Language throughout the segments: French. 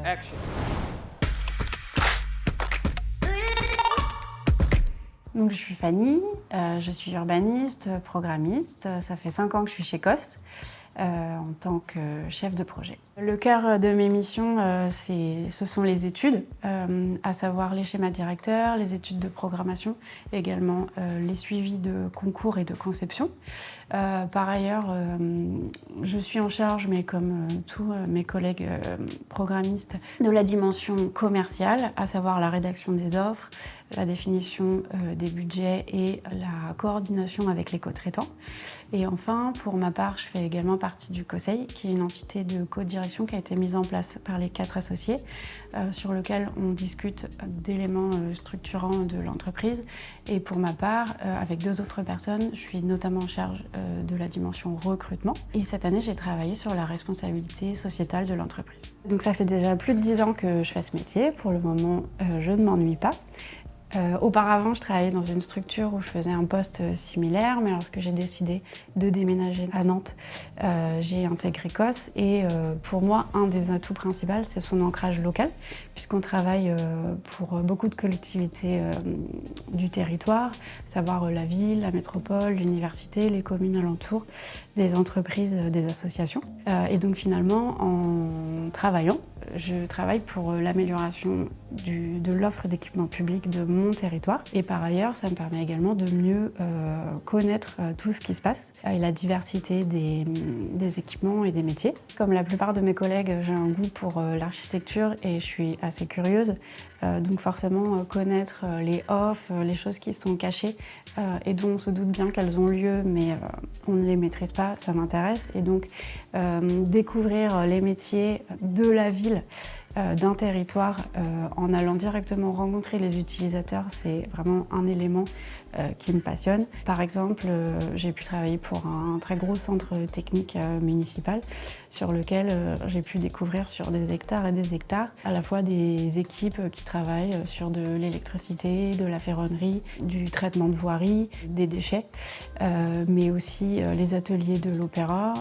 Action. Donc, je suis Fanny, je suis urbaniste, programmiste. Ça fait 5 ans que je suis chez COS en tant que chef de projet. Le cœur de mes missions, ce sont les études, à savoir les schémas directeurs, les études de programmation, également les suivis de concours et de conception. Par ailleurs, je suis en charge, mais comme tous mes collègues programmistes, de la dimension commerciale, à savoir la rédaction des offres, la définition des budgets et la coordination avec les co-traitants. Et enfin, pour ma part, je fais également partie du COSEI, qui est une entité de co-direction qui a été mise en place par les 4 associés, sur lequel on discute d'éléments structurants de l'entreprise. Et pour ma part, avec 2 autres personnes, je suis notamment en charge de la dimension recrutement. Et cette année, j'ai travaillé sur la responsabilité sociétale de l'entreprise. Donc ça fait déjà plus de 10 ans que je fais ce métier. Pour le moment, je ne m'ennuie pas. Auparavant, je travaillais dans une structure où je faisais un poste similaire, mais lorsque j'ai décidé de déménager à Nantes, j'ai intégré COS et pour moi, un des atouts principaux, c'est son ancrage local, puisqu'on travaille pour beaucoup de collectivités du territoire, à savoir la ville, la métropole, l'université, les communes alentours, des entreprises, des associations. Et donc finalement, en travaillant, je travaille pour l'amélioration de l'offre d'équipement public de mon territoire. Et par ailleurs, ça me permet également de mieux connaître tout ce qui se passe et la diversité des équipements et des métiers. Comme la plupart de mes collègues, j'ai un goût pour l'architecture et je suis assez curieuse. Donc forcément, connaître les offs, les choses qui sont cachées et dont on se doute bien qu'elles ont lieu, mais on ne les maîtrise pas, ça m'intéresse. Et donc, découvrir les métiers de la ville, d'un territoire, en allant directement rencontrer les utilisateurs, c'est vraiment un élément qui me passionne. Par exemple, j'ai pu travailler pour un très gros centre technique municipal sur lequel j'ai pu découvrir sur des hectares et des hectares à la fois des équipes qui travaillent sur de l'électricité, de la ferronnerie, du traitement de voirie, des déchets, mais aussi les ateliers de l'opéra,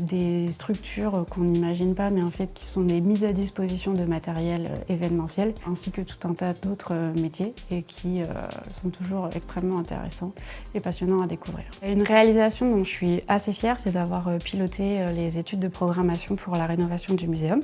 des structures qu'on n'imagine pas mais en fait qui sont des mises à disposition de matériel événementiel, ainsi que tout un tas d'autres métiers et qui sont toujours extrêmement intéressants et passionnants à découvrir. Une réalisation dont je suis assez fière, c'est d'avoir piloté les études de programmation pour la rénovation du muséum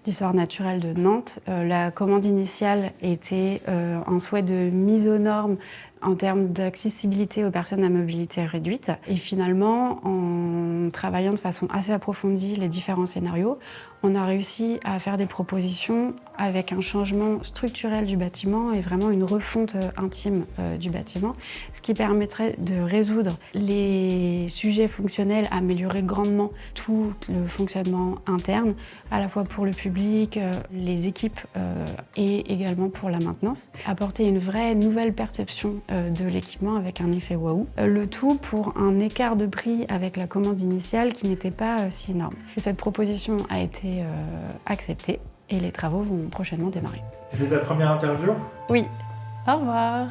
d'histoire naturelle de Nantes. La commande initiale était un souhait de mise aux normes en termes d'accessibilité aux personnes à mobilité réduite. Et finalement, en travaillant de façon assez approfondie les différents scénarios, on a réussi à faire des propositions avec un changement structurel du bâtiment et vraiment une refonte intime du bâtiment, ce qui permettrait de résoudre les sujets fonctionnels, améliorer grandement tout le fonctionnement interne, à la fois pour le public, les équipes et également pour la maintenance. Apporter une vraie nouvelle perception de l'équipement avec un effet waouh. Le tout pour un écart de prix avec la commande initiale qui n'était pas si énorme. Et cette proposition a été acceptée et les travaux vont prochainement démarrer. C'était ta première interview ? Oui. Au revoir.